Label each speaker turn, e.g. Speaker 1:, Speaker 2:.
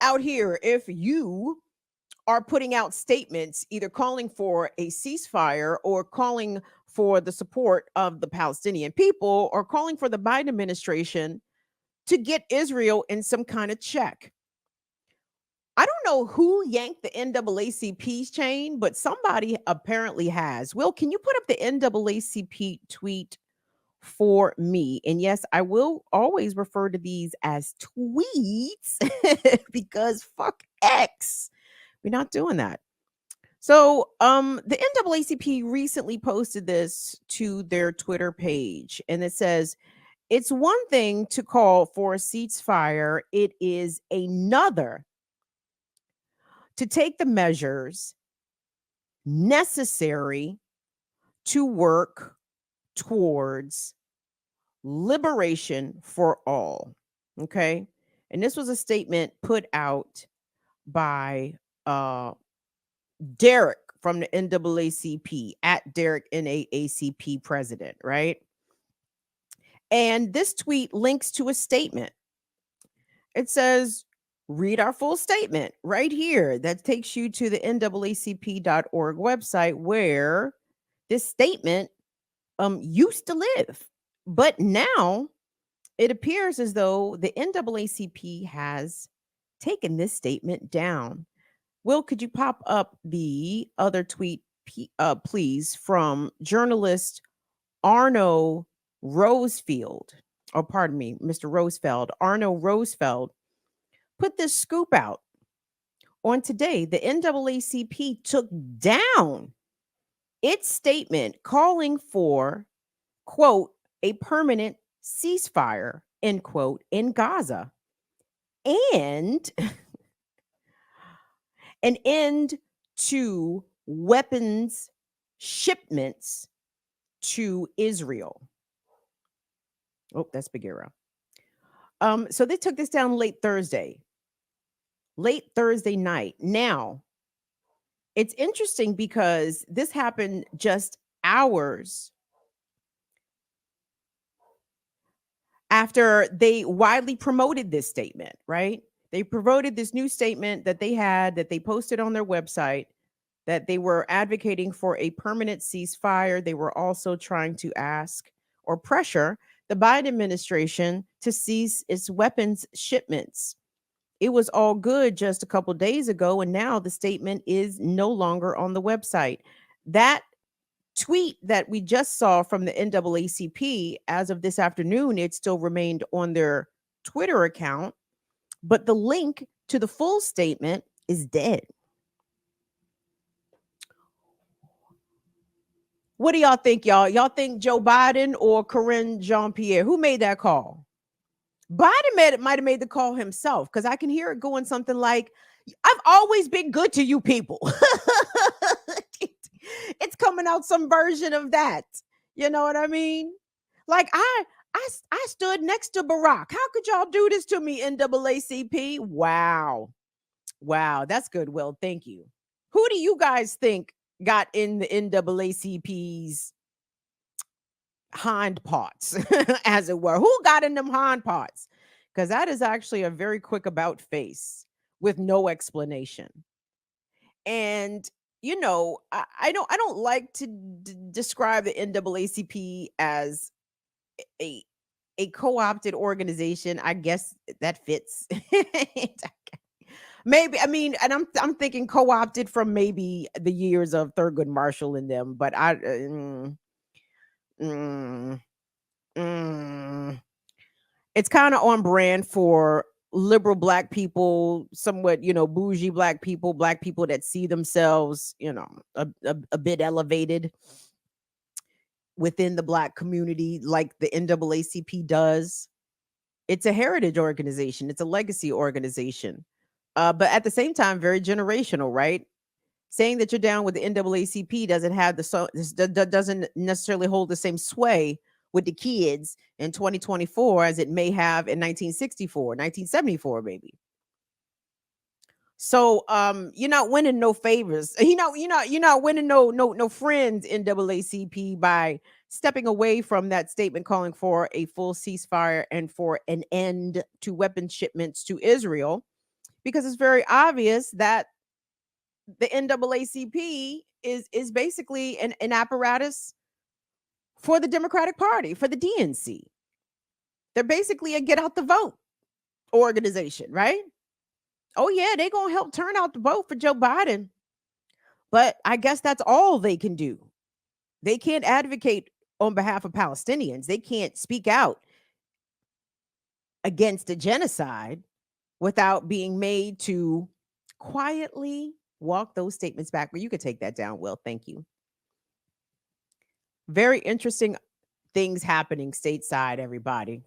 Speaker 1: out here, if you are putting out statements either calling for a ceasefire or calling for the support of the Palestinian people or calling for the Biden administration to get Israel in some kind of check. I don't know who yanked the NAACP's chain, but somebody apparently has. Will, can you put up the NAACP tweet for me? And yes, I will always refer to these as tweets because fuck X. We're not doing that. So, the NAACP recently posted this to their Twitter page, and it says, "It's one thing to call for a ceasefire; it is another to take the measures necessary to work towards liberation for all." Okay, and this was a statement put out by Derek from the NAACP at Derek NAACP president, right? And this tweet links to a statement. It says, read our full statement right here. That takes you to the NAACP.org website where this statement used to live. But now it appears as though the NAACP has taken this statement down. Will, could you pop up the other tweet, please, from journalist Arno Rosefield? Oh, pardon me, Mr. Rosefeld. Arno Rosefeld put this scoop out on today. The NAACP took down its statement calling for, quote, a permanent ceasefire, end quote, in Gaza and an end to weapons shipments to Israel. Oh, that's Big Arrow. So they took this down late Thursday night. Now, it's interesting because this happened just hours after they widely promoted this statement, right? They promoted this new statement that they had, that they posted on their website, that they were advocating for a permanent ceasefire. They were also trying to ask or pressure the Biden administration to cease its weapons shipments. It was all good just a couple days ago, and now the statement is no longer on the website. That tweet that we just saw from the NAACP, as of this afternoon, it still remained on their Twitter account, but the link to the full statement is dead. What do y'all think, y'all? Y'all think Joe Biden or Corinne Jean-Pierre? Who made that call? Biden might have made the call himself, because I can hear it going something like, I've always been good to you people. It's coming out some version of that. You know what I mean? Like I stood next to Barack. How could y'all do this to me, NAACP? Wow. Wow, that's good, Will. Thank you. Who do you guys think got in the NAACP's hind parts, as it were? Who got in them hind parts? Because that is actually a very quick about face with no explanation. And I don't like to describe the NAACP as a co-opted organization. I guess that fits. Maybe, I mean, and I'm thinking co-opted from maybe the years of Thurgood Marshall in them, but mm, mm, it's kind of on brand for liberal black people, somewhat, bougie black people that see themselves, a bit elevated within the black community, like the NAACP does. It's a heritage organization. It's a legacy organization. But at the same time, very generational, right? Saying that you're down with the NAACP doesn't have doesn't necessarily hold the same sway with the kids in 2024 as it may have in 1964, 1974, maybe. So you're not winning no favors. You're not winning no friends in NAACP by stepping away from that statement calling for a full ceasefire and for an end to weapons shipments to Israel. because it's very obvious that the NAACP is basically an apparatus for the Democratic Party, for the DNC. They're basically a get out the vote organization, right? Oh yeah, they're gonna help turn out the vote for Joe Biden. But I guess that's all they can do. They can't advocate on behalf of Palestinians. They can't speak out against a genocide without being made to quietly walk those statements back. Well, you could take that down, Will. Thank you. Very interesting things happening stateside, everybody.